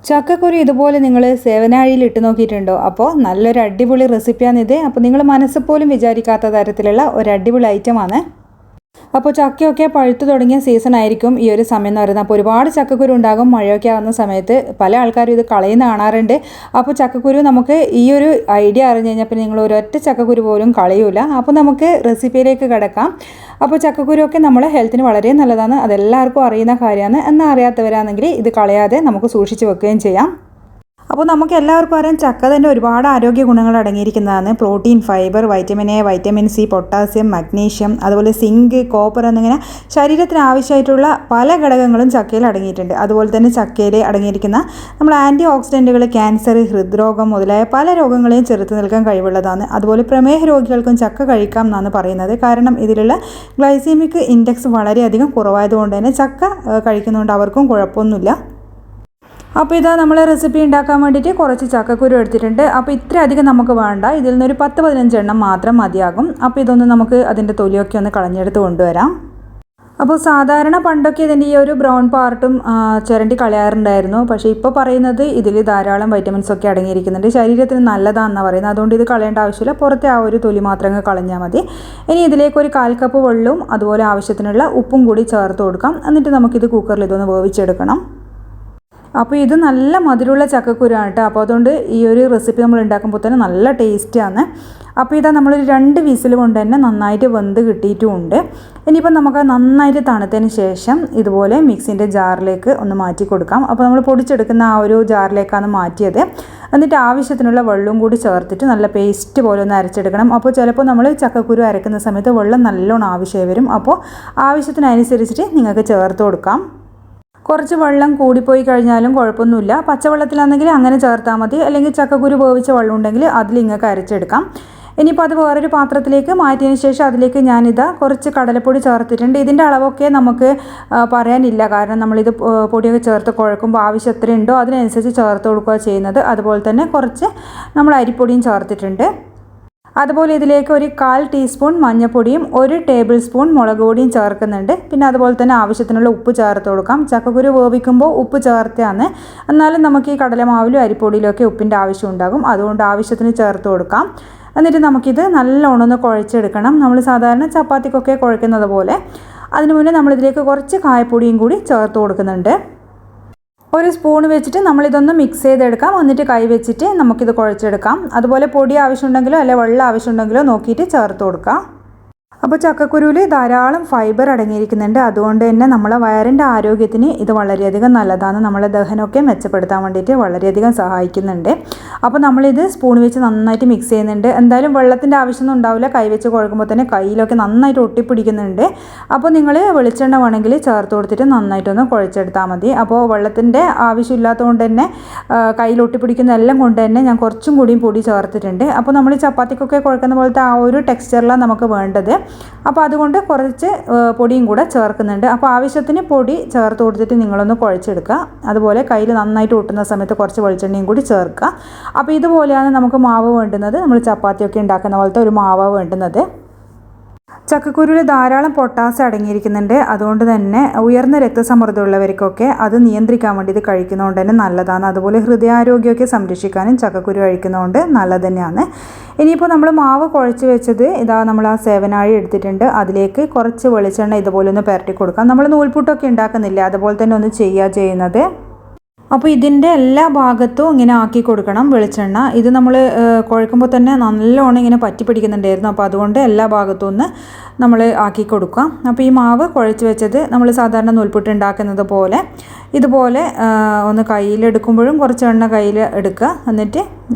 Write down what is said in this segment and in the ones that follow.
ചക്കക്കുരു ഇതുപോലെ നിങ്ങൾ സേവനാഴിയിൽ ഇട്ട് നോക്കിയിട്ടുണ്ടോ? അപ്പോൾ നല്ലൊരു അടിപൊളി റെസിപ്പിയാണിത്. അപ്പോൾ നിങ്ങൾ മനസ്സിൽ പോലും വിചാരിക്കാത്ത തരത്തിലുള്ള ഒരു അടിപൊളി ഐറ്റമാണ്. അപ്പോൾ ചക്കയൊക്കെ പഴുത്തു തുടങ്ങിയ സീസൺ ആയിരിക്കും ഈ ഒരു സമയം എന്ന് പറയുന്നത്. അപ്പോൾ ഒരുപാട് ചക്കക്കുരു ഉണ്ടാകും. മഴയൊക്കെ ആകുന്ന സമയത്ത് പല ആൾക്കാരും ഇത് കളയുന്ന കാണാറുണ്ട്. അപ്പോൾ ചക്കക്കുരു നമുക്ക് ഈ ഒരു ഐഡിയ അറിഞ്ഞു കഴിഞ്ഞാൽ പിന്നെ നിങ്ങൾ ഒരൊറ്റ ചക്കക്കുരു പോലും കളയൂല. അപ്പോൾ നമുക്ക് റെസിപ്പിയിലേക്ക് കിടക്കാം. അപ്പോൾ ചക്കക്കുരുവൊക്കെ നമ്മളെ ഹെൽത്തിന് വളരെ നല്ലതാണ്. അതെല്ലാവർക്കും അറിയുന്ന കാര്യമാണ്. എന്നാൽ അറിയാത്തവരാണെങ്കിൽ ഇത് കളയാതെ നമുക്ക് സൂക്ഷിച്ച് വെക്കുകയും ചെയ്യാം. അപ്പോൾ നമുക്ക് എല്ലാവർക്കും അറിയാം ചക്ക തന്നെ ഒരുപാട് ആരോഗ്യ ഗുണങ്ങൾ അടങ്ങിയിരിക്കുന്നതാണ്. Protein, fibre, vitamin A, vitamin C, പൊട്ടാസ്യം, മഗ്നീഷ്യം, അതുപോലെ സിങ്ക്, കോപ്പർ എന്നിങ്ങനെ ശരീരത്തിന് ആവശ്യമായിട്ടുള്ള പല ഘടകങ്ങളും ചക്കയിൽ അടങ്ങിയിട്ടുണ്ട്. അതുപോലെ തന്നെ ചക്കയിൽ അടങ്ങിയിരിക്കുന്ന നമ്മൾ ആൻറ്റി ഓക്സിഡൻറ്റുകൾ ക്യാൻസർ, ഹൃദ്രോഗം മുതലായ പല രോഗങ്ങളെയും ചെറുത്ത് നിൽക്കാൻ കഴിവുള്ളതാണ്. അതുപോലെ പ്രമേഹ രോഗികൾക്കും ചക്ക കഴിക്കാം എന്നാണ് പറയുന്നത്. കാരണം ഇതിലുള്ള ഗ്ലൈസീമിക് ഇൻഡെക്സ് വളരെയധികം കുറവായതുകൊണ്ട് തന്നെ ചക്ക കഴിക്കുന്നതുകൊണ്ട് അവർക്കും കുഴപ്പമൊന്നുമില്ല. അപ്പോൾ ഇതാ നമ്മൾ റെസിപ്പി ഉണ്ടാക്കാൻ വേണ്ടിയിട്ട് കുറച്ച് ചക്കക്കുരു എടുത്തിട്ടുണ്ട്. അപ്പോൾ ഇത്ര അധികം നമുക്ക് വേണ്ട, ഇതിൽ നിന്നൊരു 10-15 എണ്ണം മാത്രം മതിയാകും. അപ്പോൾ ഇതൊന്ന് നമുക്ക് അതിൻ്റെ തൊലിയൊക്കെ ഒന്ന് കളഞ്ഞെടുത്ത് കൊണ്ടുവരാം. അപ്പോൾ സാധാരണ പണ്ടൊക്കെ ഇതിൻ്റെ ഈ ഒരു ബ്രൗൺ പാർട്ടും ചിരണ്ടി കളയാറുണ്ടായിരുന്നു. പക്ഷേ ഇപ്പോൾ പറയുന്നത് ഇതിൽ ധാരാളം വൈറ്റമിൻസ് ഒക്കെ അടങ്ങിയിരിക്കുന്നുണ്ട്, ശരീരത്തിന് നല്ലതാണെന്നാണ് പറയുന്നത്. അതുകൊണ്ട് ഇത് കളയേണ്ട ആവശ്യമില്ല, പുറത്തെ ആ ഒരു തൊലി മാത്രം കളഞ്ഞാൽ മതി. ഇനി ഇതിലേക്ക് ഒരു 1/4 കപ്പ് വെള്ളവും അതുപോലെ ആവശ്യത്തിനുള്ള ഉപ്പും കൂടി ചേർത്ത് കൊടുക്കാം. എന്നിട്ട് നമുക്കിത് കുക്കറിൽ ഇതൊന്ന് വേവിച്ചെടുക്കണം. അപ്പോൾ ഇത് നല്ല മധുരമുള്ള ചക്കക്കുരുവാണ് കേട്ടോ. അപ്പോൾ അതുകൊണ്ട് ഈ ഒരു റെസിപ്പി നമ്മൾ ഉണ്ടാക്കുമ്പോൾ തന്നെ നല്ല ടേസ്റ്റിയാണ്. അപ്പോൾ ഇതാ നമ്മളൊരു 2 വിസിൽ കൊണ്ട് തന്നെ നന്നായിട്ട് വെന്ത് കിട്ടിയിട്ടുമുണ്ട്. ഇനിയിപ്പോൾ നമുക്ക് നന്നായിട്ട് തണുത്തതിന് ശേഷം ഇതുപോലെ മിക്സിൻ്റെ ജാറിലേക്ക് ഒന്ന് മാറ്റി കൊടുക്കാം. അപ്പോൾ നമ്മൾ പൊടിച്ചെടുക്കുന്ന ആ ഒരു ജാറിലേക്കാണ് മാറ്റിയത്. എന്നിട്ട് ആവശ്യത്തിനുള്ള വെള്ളവും കൂടി ചേർത്തിട്ട് നല്ല പേസ്റ്റ് പോലെ ഒന്ന് അരച്ചെടുക്കണം. അപ്പോൾ ചിലപ്പോൾ നമ്മൾ ചക്കക്കുരു അരക്കുന്ന സമയത്ത് വെള്ളം നല്ലോണം ആവശ്യമായി വരും. അപ്പോൾ ആവശ്യത്തിനനുസരിച്ചിട്ട് നിങ്ങൾക്ക് ചേർത്ത് കൊടുക്കാം. കുറച്ച് വെള്ളം കൂടിപ്പോയി കഴിഞ്ഞാലും കുഴപ്പമൊന്നുമില്ല. പച്ചവെള്ളത്തിലാണെങ്കിൽ അങ്ങനെ ചേർത്താൽ മതി. അല്ലെങ്കിൽ ചക്കക്കുരു വേവിച്ച വെള്ളം ഉണ്ടെങ്കിൽ അതിൽ നിങ്ങൾക്ക് അരച്ചെടുക്കാം. ഇനിയിപ്പോൾ അത് വേറൊരു പാത്രത്തിലേക്ക് മാറ്റിയതിന് ശേഷം അതിലേക്ക് ഞാനിതാ കുറച്ച് കടലപ്പൊടി ചേർത്തിട്ടുണ്ട്. ഇതിൻ്റെ അളവൊക്കെ നമുക്ക് പറയാനില്ല, കാരണം നമ്മളിത് പൊടിയൊക്കെ ചേർത്ത് കുഴക്കുമ്പോൾ ആവശ്യം എത്ര ഉണ്ടോ അതിനനുസരിച്ച് ചേർത്ത് കൊടുക്കുക ചെയ്യുന്നത്. അതുപോലെ തന്നെ കുറച്ച് നമ്മൾ അരിപ്പൊടിയും ചേർത്തിട്ടുണ്ട്. അതുപോലെ ഇതിലേക്ക് ഒരു 1/4 ടീസ്പൂൺ മഞ്ഞൾപ്പൊടിയും 1 ടേബിൾ സ്പൂൺ മുളക് പൊടിയും ചേർക്കുന്നുണ്ട്. പിന്നെ അതുപോലെ തന്നെ ആവശ്യത്തിനുള്ള ഉപ്പ് ചേർത്ത് കൊടുക്കാം. ചക്കക്കുരു വേവിക്കുമ്പോൾ ഉപ്പ് ചേർത്താണ്, എന്നാലും നമുക്ക് ഈ കടലമാവിലും അരിപ്പൊടിയിലും ഒക്കെ ഉപ്പിൻ്റെ ആവശ്യം ഉണ്ടാകും. അതുകൊണ്ട് ആവശ്യത്തിന് ചേർത്ത് കൊടുക്കാം. എന്നിട്ട് നമുക്കിത് നല്ലോണം ഒന്ന് കുഴച്ചെടുക്കണം. നമ്മൾ സാധാരണ ചപ്പാത്തിക്കൊക്കെ കുഴക്കുന്നത് പോലെ. അതിനു മുന്നേ നമ്മളിതിലേക്ക് കുറച്ച് കായപ്പൊടിയും കൂടി ചേർത്ത് കൊടുക്കുന്നുണ്ട്. ഒരു സ്പൂൺ വെച്ചിട്ട് നമ്മളിതൊന്ന് മിക്സ് ചെയ്തെടുക്കാം. എന്നിട്ട് കൈ വെച്ചിട്ട് നമുക്കിത് കുഴച്ചെടുക്കാം. അതുപോലെ പൊടി ആവശ്യമുണ്ടെങ്കിലോ അല്ലെങ്കിൽ വെള്ളം ആവശ്യമുണ്ടെങ്കിലോ നോക്കിയിട്ട് ചേർത്ത് കൊടുക്കാം. അപ്പോൾ ചക്കക്കുരുവിൽ ധാരാളം ഫൈബർ അടങ്ങിയിരിക്കുന്നുണ്ട്. അതുകൊണ്ട് തന്നെ നമ്മളെ വയറിൻ്റെ ആരോഗ്യത്തിന് ഇത് വളരെയധികം നല്ലതാണ്. നമ്മളെ ദഹനമൊക്കെ മെച്ചപ്പെടുത്താൻ വേണ്ടിയിട്ട് വളരെയധികം സഹായിക്കുന്നുണ്ട്. അപ്പോൾ നമ്മളിത് സ്പൂൺ വെച്ച് നന്നായിട്ട് മിക്സ് ചെയ്യുന്നുണ്ട്. എന്തായാലും വെള്ളത്തിൻ്റെ ആവശ്യമൊന്നും ഉണ്ടാവില്ല. കൈ വെച്ച് കുഴക്കുമ്പോൾ തന്നെ കയ്യിലൊക്കെ നന്നായിട്ട് ഒട്ടിപ്പിടിക്കുന്നുണ്ട്. അപ്പോൾ നിങ്ങൾ വെളിച്ചെണ്ണ വേണമെങ്കിൽ ചേർത്ത് കൊടുത്തിട്ട് നന്നായിട്ടൊന്ന് കുഴച്ചെടുത്താൽ മതി. അപ്പോൾ വെള്ളത്തിൻ്റെ ആവശ്യമില്ലാത്തതുകൊണ്ട് തന്നെ കയ്യിൽ ഒട്ടിപ്പിടിക്കുന്ന എല്ലാം കൊണ്ട് തന്നെ ഞാൻ കുറച്ചും കൂടിയും പൊടി ചേർത്തിട്ടുണ്ട്. അപ്പോൾ നമ്മൾ ചപ്പാത്തിക്കൊക്കെ കുഴക്കുന്ന പോലത്തെ ആ ഒരു ടെക്സ്ചറിലാണ് നമുക്ക് വേണ്ടത്. അപ്പോൾ അതുകൊണ്ട് കുറച്ച് പൊടിയും കൂടെ ചേർക്കുന്നുണ്ട്. അപ്പോൾ ആവശ്യത്തിന് പൊടി ചേർത്ത് കൊടുത്തിട്ട് നിങ്ങളൊന്ന് കുഴച്ചെടുക്കുക. അതുപോലെ കയ്യിൽ നന്നായിട്ട് ഒട്ടുന്ന സമയത്ത് കുറച്ച് വെളിച്ചെണ്ണയും കൂടി ചേർക്കുക. അപ്പോൾ ഇതുപോലെയാണ് നമുക്ക് മാവ് വേണ്ടുന്നത്. നമ്മൾ ചപ്പാത്തിയൊക്കെ ഉണ്ടാക്കുന്ന പോലത്തെ ഒരു മാവ് വേണ്ടുന്നത്. ചക്കക്കുരുവിൽ ധാരാളം പൊട്ടാസ്യം അടങ്ങിയിരിക്കുന്നുണ്ട്. അതുകൊണ്ട് തന്നെ ഉയർന്ന രക്തസമ്മർദ്ദമുള്ളവർക്കൊക്കെ അത് നിയന്ത്രിക്കാൻ വേണ്ടി ഇത് കഴിക്കുന്നതുകൊണ്ട് തന്നെ നല്ലതാണ്. അതുപോലെ ഹൃദയാരോഗ്യമൊക്കെ സംരക്ഷിക്കാനും ചക്കക്കുരു കഴിക്കുന്നതുകൊണ്ട് നല്ലത് തന്നെയാണ്. ഇനിയിപ്പോൾ നമ്മൾ മാവ് കുഴച്ച് വെച്ചത് ഇതാ നമ്മൾ ആ സേവനാഴി എടുത്തിട്ടുണ്ട്. അതിലേക്ക് കുറച്ച് വെളിച്ചെണ്ണ ഇതുപോലെ ഒന്ന് പുരട്ടി കൊടുക്കാം. നമ്മൾ നൂൽപുട്ടൊക്കെ ഉണ്ടാക്കുന്നില്ല, അതുപോലെ തന്നെ ഒന്ന് ചെയ്യുന്നത്. അപ്പോൾ ഇതിൻ്റെ എല്ലാ ഭാഗത്തും ഇങ്ങനെ ആക്കി കൊടുക്കണം വെളിച്ചെണ്ണ. ഇത് നമ്മൾ കുഴക്കുമ്പോൾ തന്നെ നല്ലോണം ഇങ്ങനെ പറ്റി പിടിക്കുന്നുണ്ടായിരുന്നു. അപ്പോൾ അതുകൊണ്ട് എല്ലാ ഭാഗത്തും ഒന്ന് നമ്മൾ ആക്കി കൊടുക്കുക. അപ്പോൾ ഈ മാവ് കുഴച്ച് വെച്ചത് നമ്മൾ സാധാരണ നൂൽപുട്ട് ഉണ്ടാക്കുന്നത് പോലെ ഇതുപോലെ ഒന്ന് കയ്യിലെടുക്കുമ്പോഴും കുറച്ച് എണ്ണ കയ്യിൽ എടുക്കുക. എന്നിട്ട്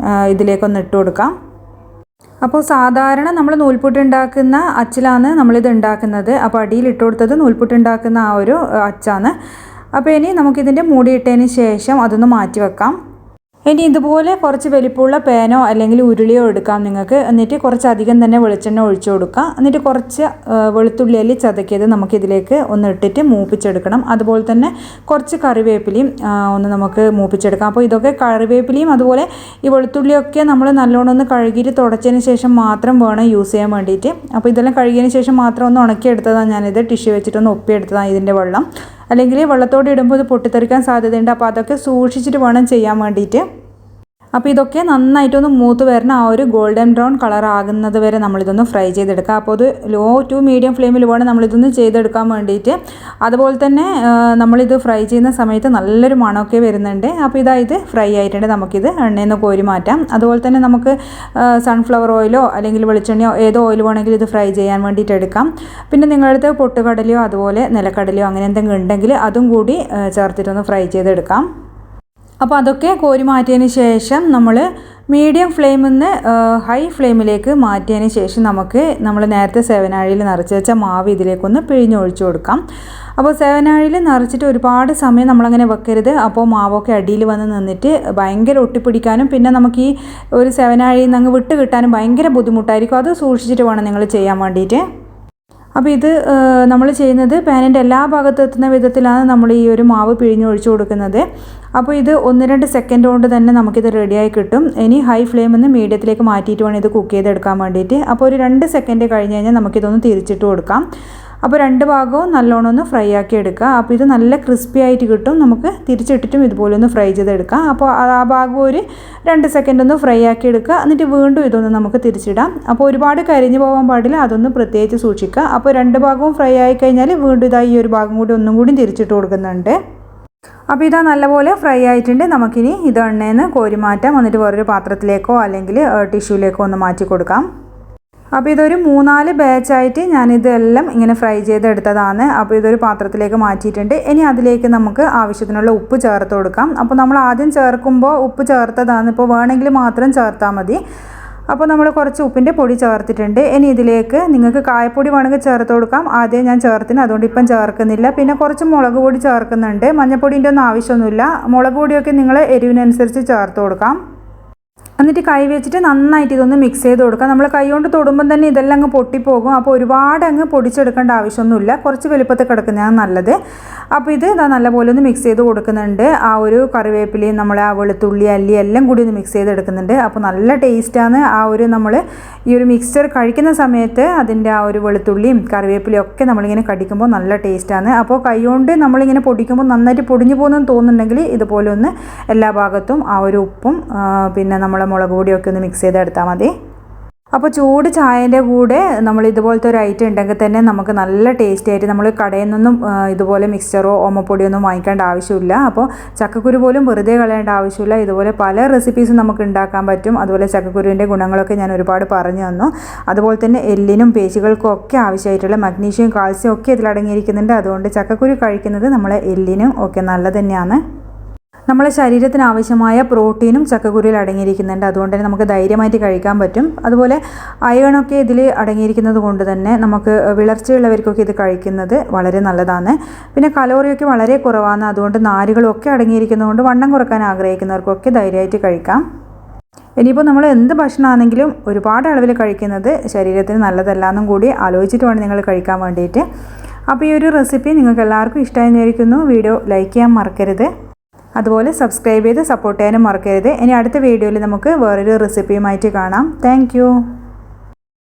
ഇതിലേക്കൊന്ന് ഇട്ട് കൊടുക്കാം. അപ്പോൾ സാധാരണ നമ്മൾ നൂൽപുട്ട് ഉണ്ടാക്കുന്ന അച്ചിലാണ് നമ്മളിത് ഉണ്ടാക്കുന്നത്. അപ്പോൾ അടിയിൽ ഇട്ട് കൊടുത്തത് നൂൽപുട്ട് ഉണ്ടാക്കുന്ന ആ ഒരു അച്ചാണ്. അപ്പോൾ ഇനി നമുക്കിതിൻ്റെ മൂടിയിട്ടതിന് ശേഷം അതൊന്ന് മാറ്റി വെക്കാം. ഇനി ഇതുപോലെ കുറച്ച് വലിപ്പമുള്ള പാനോ അല്ലെങ്കിൽ ഉരുളിയോ എടുക്കാം നിങ്ങൾക്ക്. എന്നിട്ട് കുറച്ചധികം തന്നെ വെളിച്ചെണ്ണ ഒഴിച്ചു കൊടുക്കുക. എന്നിട്ട് കുറച്ച് വെളുത്തുള്ളി അല്ലി ചതക്കിയത് നമുക്കിതിലേക്ക് ഒന്ന് ഇട്ടിട്ട് മൂപ്പിച്ചെടുക്കണം. അതുപോലെ തന്നെ കുറച്ച് കറിവേപ്പിലയും ഒന്ന് നമുക്ക് മൂപ്പിച്ചെടുക്കാം. അപ്പോൾ ഇതൊക്കെ കറിവേപ്പിലയും അതുപോലെ ഈ വെളുത്തുള്ളിയൊക്കെ നമ്മൾ നല്ലോണം ഒന്ന് കഴുകിയിട്ട് തുടച്ചതിന് ശേഷം മാത്രം വേണം യൂസ് ചെയ്യാൻ വേണ്ടിയിട്ട്. അപ്പോൾ ഇതെല്ലാം കഴുകിയതിന് ശേഷം മാത്രം ഒന്ന് ഉണക്കിയെടുത്തതാണ് ഞാനിത്. ടിഷ്യൂ വെച്ചിട്ടൊന്ന് ഒപ്പിയെടുത്തതാണ് ഇതിൻ്റെ വെള്ളം. അല്ലെങ്കിൽ വെള്ളത്തോടെ ഇടുമ്പോൾ ഇത് പൊട്ടിത്തെറിക്കാൻ സാധ്യതയുണ്ട്. അപ്പോൾ അതൊക്കെ സൂക്ഷിച്ചിട്ട് വേണം ചെയ്യാൻ വേണ്ടിയിട്ട്. അപ്പോൾ ഇതൊക്കെ നന്നായിട്ടൊന്ന് മൂത്ത് വരണം. ആ ഒരു ഗോൾഡൻ ബ്രൗൺ കളർ ആകുന്നത് വരെ നമ്മളിതൊന്ന് ഫ്രൈ ചെയ്തെടുക്കുക. അപ്പോൾ അത് ലോ ടു മീഡിയം ഫ്ലെയിമിൽ വേണം നമ്മളിതൊന്ന് ചെയ്തെടുക്കാൻ വേണ്ടിയിട്ട്. അതുപോലെ തന്നെ നമ്മളിത് ഫ്രൈ ചെയ്യുന്ന സമയത്ത് നല്ലൊരു മണമൊക്കെ വരുന്നുണ്ട്. അപ്പോൾ ഇത് ഫ്രൈ ആയിട്ടുണ്ട്. നമുക്കിത് എണ്ണയിൽ നിന്ന് കോരി മാറ്റാം. അതുപോലെ തന്നെ നമുക്ക് സൺഫ്ലവർ ഓയിലോ അല്ലെങ്കിൽ വെളിച്ചെണ്ണയോ ഏതോ ഓയിൽ വേണമെങ്കിൽ ഇത് ഫ്രൈ ചെയ്യാൻ വേണ്ടിയിട്ട് എടുക്കാം. പിന്നെ നിങ്ങളുടെ അടുത്ത് പൊട്ടുകടലയോ അതുപോലെ നിലക്കടലയോ അങ്ങനെ എന്തെങ്കിലും ഉണ്ടെങ്കിൽ അതും കൂടി ചേർത്തിട്ടൊന്ന് ഫ്രൈ ചെയ്തെടുക്കാം. അപ്പോൾ അതൊക്കെ കോരി മാറ്റിയതിന് ശേഷം നമ്മൾ മീഡിയം ഫ്ലെയിമിൽ നിന്ന് ഹൈ ഫ്ലെയിമിലേക്ക് മാറ്റിയതിന് ശേഷം നമ്മൾ നേരത്തെ സേവനാഴിയിൽ നിറച്ച് വെച്ച മാവ് ഇതിലേക്കൊന്ന് പിഴിഞ്ഞൊഴിച്ചു കൊടുക്കാം. അപ്പോൾ സേവനാഴിയിൽ നിറച്ചിട്ട് ഒരുപാട് സമയം നമ്മളങ്ങനെ വെക്കരുത്. അപ്പോൾ മാവൊക്കെ അടിയിൽ വന്ന് നിന്നിട്ട് ഭയങ്കര ഒട്ടിപ്പിടിക്കാനും പിന്നെ നമുക്ക് ഈ ഒരു സേവനാഴിയിൽ നിന്ന് അങ്ങ് വിട്ട് കിട്ടാനും ഭയങ്കര ബുദ്ധിമുട്ടായിരിക്കും. അത് സൂക്ഷിച്ചിട്ട് വേണം നിങ്ങൾ ചെയ്യാൻ വേണ്ടിയിട്ട്. അപ്പോൾ ഇത് നമ്മൾ ചെയ്യുന്നത് പാനിൻ്റെ എല്ലാ ഭാഗത്തും എത്തുന്ന വിധത്തിലാണ് നമ്മൾ ഈ ഒരു മാവ് പിഴിഞ്ഞൊഴിച്ചു കൊടുക്കുന്നത്. അപ്പോൾ ഇത് 1-2 സെക്കൻഡ് കൊണ്ട് തന്നെ നമുക്കിത് റെഡിയായി കിട്ടും. ഇനി ഹൈ ഫ്ലെയിമിൽ നിന്ന് മീഡിയത്തിലേക്ക് മാറ്റിയിട്ട് വേണം ഇത് കുക്ക് ചെയ്തെടുക്കാൻ വേണ്ടിയിട്ട്. അപ്പോൾ ഒരു 2 സെക്കൻഡ് കഴിഞ്ഞ് കഴിഞ്ഞാൽ നമുക്കിതൊന്ന് തിരിച്ചിട്ട് കൊടുക്കാം. അപ്പോൾ 2 ഭാഗവും നല്ലോണം ഒന്ന് ഫ്രൈ ആക്കി എടുക്കുക. അപ്പോൾ ഇത് നല്ല ക്രിസ്പി ആയിട്ട് കിട്ടും. നമുക്ക് തിരിച്ചിട്ടിട്ടും ഇതുപോലെ ഒന്ന് ഫ്രൈ ചെയ്തെടുക്കാം. അപ്പോൾ ആ ഭാഗം ഒരു 2 സെക്കൻഡ് ഒന്ന് ഫ്രൈ ആക്കി എടുക്കുക. എന്നിട്ട് വീണ്ടും ഇതൊന്ന് നമുക്ക് തിരിച്ചിടാം. അപ്പോൾ ഒരുപാട് കരിഞ്ഞു പോകാൻ പാടില്ല, അതൊന്ന് പ്രത്യേകിച്ച് സൂക്ഷിക്കുക. അപ്പോൾ 2 ഭാഗവും ഫ്രൈ ആയി കഴിഞ്ഞാൽ വീണ്ടും ഈ ഒരു ഭാഗം കൂടി ഒന്നും കൂടി തിരിച്ചിട്ട് കൊടുക്കുന്നുണ്ട്. അപ്പോൾ നല്ലപോലെ ഫ്രൈ ആയിട്ടുണ്ട്. നമുക്കിനി ഇത് എണ്ണയിൽ നിന്ന് കോരി മാറ്റാം. എന്നിട്ട് വേറൊരു പാത്രത്തിലേക്കോ അല്ലെങ്കിൽ ടിഷ്യൂലേക്കോ ഒന്ന് മാറ്റി കൊടുക്കാം. അപ്പോൾ ഇതൊരു 3-4 ബാച്ചായിട്ട് ഞാനിതെല്ലാം ഇങ്ങനെ ഫ്രൈ ചെയ്തെടുത്തതാണ്. അപ്പോൾ ഇതൊരു പാത്രത്തിലേക്ക് മാറ്റിയിട്ടുണ്ട്. ഇനി അതിലേക്ക് നമുക്ക് ആവശ്യത്തിനുള്ള ഉപ്പ് ചേർത്ത് കൊടുക്കാം. അപ്പോൾ നമ്മൾ ആദ്യം ചേർക്കുമ്പോൾ ഉപ്പ് ചേർത്തതാണ്, ഇപ്പോൾ വേണമെങ്കിൽ മാത്രം ചേർത്താൽ മതി. അപ്പോൾ നമ്മൾ കുറച്ച് ഉപ്പിൻ്റെ പൊടി ചേർത്തിട്ടുണ്ട്. ഇനി ഇതിലേക്ക് നിങ്ങൾക്ക് കായപ്പൊടി വേണമെങ്കിൽ ചേർത്ത് കൊടുക്കാം. ആദ്യം ഞാൻ ചേർത്തിന്, അതുകൊണ്ട് ഇപ്പം ചേർക്കുന്നില്ല. പിന്നെ കുറച്ച് മുളക് പൊടി ചേർക്കുന്നുണ്ട്. മഞ്ഞൾപ്പൊടിൻ്റെ ഒന്നും ആവശ്യമൊന്നുമില്ല. മുളക് പൊടിയൊക്കെ നിങ്ങൾ എരിവിനനുസരിച്ച് ചേർത്ത് കൊടുക്കാം. എന്നിട്ട് കൈ വെച്ചിട്ട് നന്നായിട്ട് ഇതൊന്ന് മിക്സ് ചെയ്ത് കൊടുക്കുക. നമ്മൾ കൈ കൊണ്ട് തൊടുമ്പം തന്നെ ഇതെല്ലാം അങ്ങ് പൊട്ടിപ്പോകും. അപ്പോൾ ഒരുപാട് അങ്ങ് പൊടിച്ചെടുക്കേണ്ട ആവശ്യമൊന്നുമില്ല. കുറച്ച് വലുപ്പത്തിൽ കിടക്കുന്നതാണ് നല്ലത്. അപ്പോൾ ഇത് നല്ലപോലെ ഒന്ന് മിക്സ് ചെയ്ത് കൊടുക്കുന്നുണ്ട്. ആ ഒരു കറിവേപ്പിലയും നമ്മൾ ആ വെളുത്തുള്ളി അല്ലി എല്ലാം കൂടി ഒന്ന് മിക്സ് ചെയ്തെടുക്കുന്നുണ്ട്. അപ്പോൾ നല്ല ടേസ്റ്റാണ്. ആ ഒരു നമ്മൾ ഈ ഒരു മിക്സ്ചർ കഴിക്കുന്ന സമയത്ത് അതിൻ്റെ ആ ഒരു വെളുത്തുള്ളിയും കറിവേപ്പിലയും ഒക്കെ നമ്മളിങ്ങനെ കടിക്കുമ്പോൾ നല്ല ടേസ്റ്റാണ്. അപ്പോൾ കൈ കൊണ്ട് നമ്മളിങ്ങനെ പൊടിക്കുമ്പോൾ നന്നായിട്ട് പൊടിഞ്ഞു പോകുന്നെന്ന് തോന്നുന്നുണ്ടെങ്കിൽ ഇതുപോലെ ഒന്ന് എല്ലാ ഭാഗത്തും ആ ഒരു ഉപ്പും പിന്നെ നമ്മളെ മുളക് പൊടിയൊക്കെ ഒന്ന് മിക്സ് ചെയ്തെടുത്താൽ മതി. അപ്പോൾ ചൂട് ചായൻ്റെ കൂടെ നമ്മൾ ഇതുപോലത്തെ ഒരു ഐറ്റം ഉണ്ടെങ്കിൽ തന്നെ നമുക്ക് നല്ല ടേസ്റ്റി ആയിട്ട് നമ്മൾ കടയിൽ നിന്നും ഇതുപോലെ മിക്സ്ചറോ ഓമപ്പൊടിയോ ഒന്നും വാങ്ങിക്കേണ്ട ആവശ്യമില്ല. അപ്പോൾ ചക്കക്കുരു പോലും വെറുതെ കളയേണ്ട ആവശ്യമില്ല. ഇതുപോലെ പല റെസിപ്പീസും നമുക്ക് ഉണ്ടാക്കാൻ പറ്റും. അതുപോലെ ചക്കക്കുരുവിൻ്റെ ഗുണങ്ങളൊക്കെ ഞാൻ ഒരുപാട് പറഞ്ഞു തന്നു. അതുപോലെ തന്നെ എല്ലിനും പേശികൾക്കും ഒക്കെ ആവശ്യമായിട്ടുള്ള മഗ്നീഷ്യം കാൽസ്യം ഒക്കെ ഇതിലടങ്ങിയിരിക്കുന്നുണ്ട്. അതുകൊണ്ട് ചക്കക്കുരു കഴിക്കുന്നത് നമ്മളെ എല്ലിനും ഒക്കെ നല്ലത് തന്നെയാണ്. നമ്മളെ ശരീരത്തിന് ആവശ്യമായ പ്രോട്ടീനും ചക്കക്കുരുവിൽ അടങ്ങിയിരിക്കുന്നുണ്ട്. അതുകൊണ്ട് തന്നെ നമുക്ക് ധൈര്യമായിട്ട് കഴിക്കാൻ പറ്റും. അതുപോലെ അയണൊക്കെ ഇതിൽ അടങ്ങിയിരിക്കുന്നത് കൊണ്ട് തന്നെ നമുക്ക് വിളർച്ചയുള്ളവർക്കൊക്കെ ഇത് കഴിക്കുന്നത് വളരെ നല്ലതാണ്. പിന്നെ കലോറിയൊക്കെ വളരെ കുറവാണ്. അതുകൊണ്ട് നാരുകളൊക്കെ അടങ്ങിയിരിക്കുന്നതുകൊണ്ട് വണ്ണം കുറക്കാൻ ആഗ്രഹിക്കുന്നവർക്കൊക്കെ ധൈര്യമായിട്ട് കഴിക്കാം. ഇനിയിപ്പോൾ നമ്മൾ എന്ത് ഭക്ഷണമാണെങ്കിലും ഒരുപാട് അളവിൽ കഴിക്കുന്നത് ശരീരത്തിന് നല്ലതല്ല എന്നും കൂടി ആലോചിച്ചിട്ട് വേണം നിങ്ങൾ കഴിക്കാൻ വേണ്ടിയിട്ട്. അപ്പോൾ ഈ ഒരു റെസിപ്പി നിങ്ങൾക്ക് എല്ലാവർക്കും ഇഷ്ടമായിരിക്കുന്നു. വീഡിയോ ലൈക്ക് ചെയ്യാൻ മറക്കരുത്. അതുപോലെ സബ്സ്ക്രൈബ് ചെയ്ത് സപ്പോർട്ട് ചെയ്യാനും മറക്കരുത്. ഇനി അടുത്ത വീഡിയോയിൽ നമുക്ക് വേറൊരു റെസിപ്പിയുമായിട്ട് കാണാം. താങ്ക്